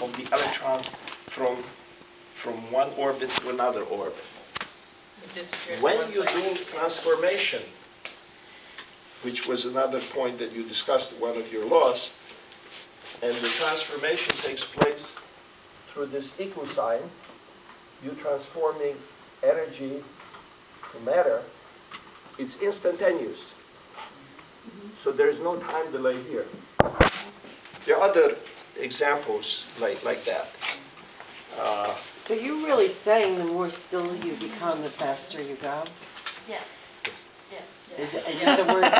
of the electron from one orbit to another orbit. When you do transformation, which was another point that you discussed in one of your laws, and the transformation takes place through this equal sign, you're transforming energy to matter, it's instantaneous. So there is no time delay here. There are other examples like that. So you're really saying the more still you become, the faster you go? Yeah. Is it, in other words,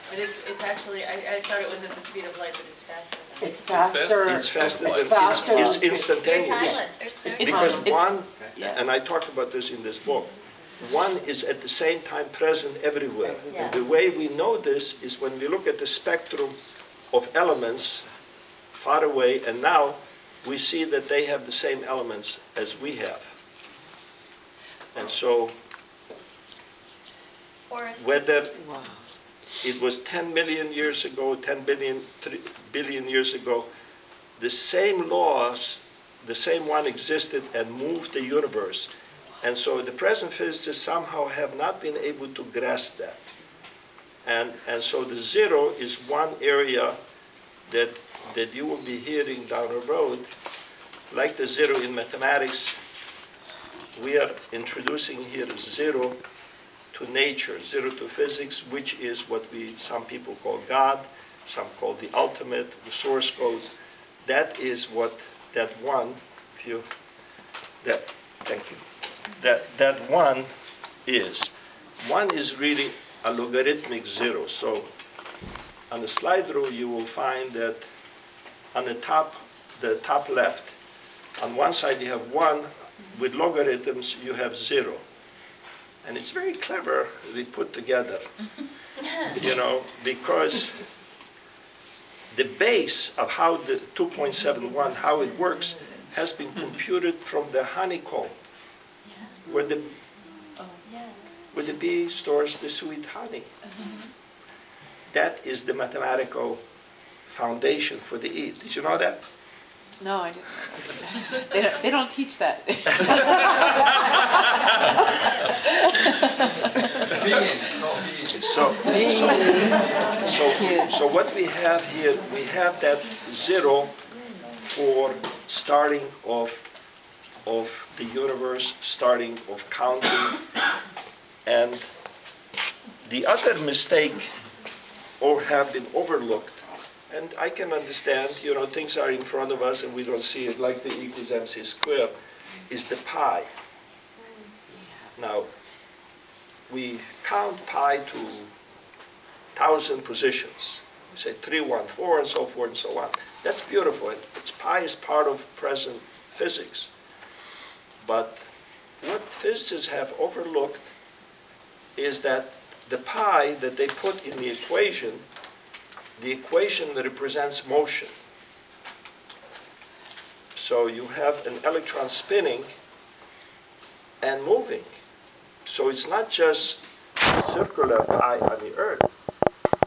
But it's actually, I thought it was at the speed of light, but it's faster. it's faster. It's faster It's than, faster it's than- instantaneous. You're timeless. There's Because one, yeah. and I talked about this in this book, one is at the same time present everywhere. Yeah. And the way we know this is when we look at the spectrum of elements far away, and now we see that they have the same elements as we have. And so whether Wow. it was 10 million years ago, 10 billion, 3 billion years ago, the same laws, the same one existed and moved the universe. And so the present physicists somehow have not been able to grasp that. And so the zero is one area that you will be hearing down the road. Like the zero in mathematics, we are introducing here zero to nature, zero to physics, which is what some people call God, some call the ultimate, the source code. That is what that one, thank you, that one is. One is really a logarithmic zero. So on the slide rule, you will find that on the top left, on one side you have one, with logarithms you have zero. And it's very cleverly put together, because the base of how the 2.71, how it works, has been computed from the honeycomb, where the bee stores the sweet honey. That is the mathematical foundation for the E. Did you know that? No, I didn't know that. They don't teach that. So what we have here, we have that zero for starting of the universe, starting of counting. And the other mistake, or have been overlooked, and I can understand, things are in front of us and we don't see it, like the E equals mc squared, is the pi. Now, we count pi to 1,000 positions. We say 3, 1, 4, and so forth and so on. That's beautiful. Pi is part of present physics. But what physicists have overlooked is that the pi that they put in the equation that represents motion. So you have an electron spinning and moving. So it's not just circular pi on the Earth,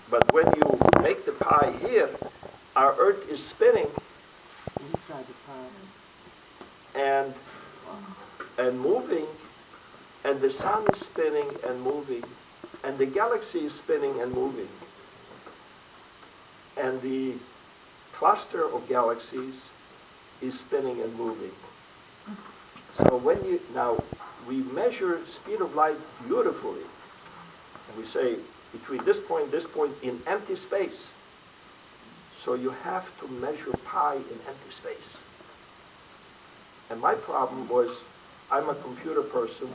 but when you make the pi here, our Earth is spinning Inside the pi. and moving, and the sun is spinning and moving, and the galaxy is spinning and moving. And the cluster of galaxies is spinning and moving. So now we measure speed of light beautifully. And we say between this point in empty space. So you have to measure pi in empty space. And my problem was, I'm a computer person,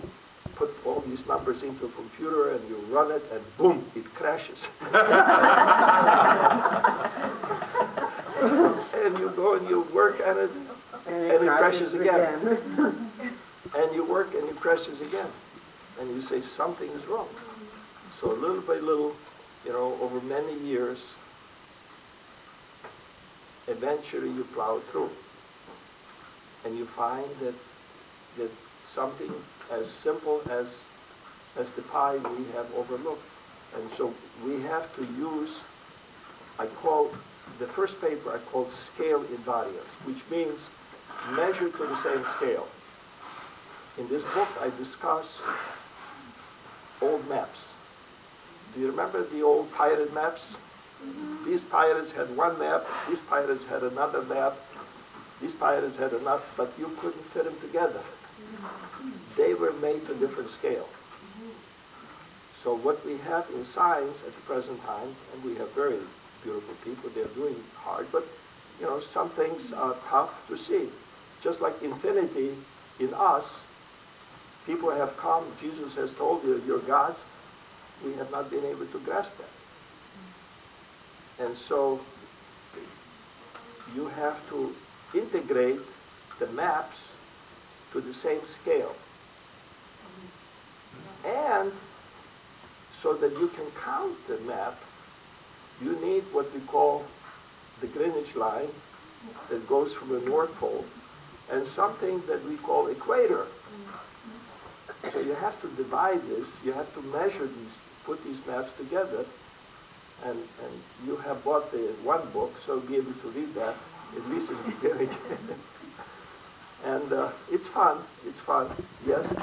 put all these numbers into a computer and you run it and boom, it crashes. And you go and you work on it and it crashes again. And you work and it crashes again. And you say something is wrong. So little by little, over many years, eventually you plow through. And you find that something as simple as the pi we have overlooked. And so we have to use, the first paper I called scale invariance, which means measured to the same scale. In this book, I discuss old maps. Do you remember the old pirate maps? These pirates had one map, these pirates had another map, these pirates had another, but you couldn't fit them together. They were made to different scale. So what we have in science at the present time, and we have very beautiful people, they're doing hard, but you know, some things are tough to see. Just like infinity in us, people have come, Jesus has told you, you're gods. We have not been able to grasp that. And so you have to integrate the maps to the same scale. And so that you can count the map, you need what we call the Greenwich line that goes from the North Pole and something that we call equator. So you have to divide this, you have to measure these, put these maps together, and you have bought the one book, so be able to read that, at least in the beginning. And it's fun, yes.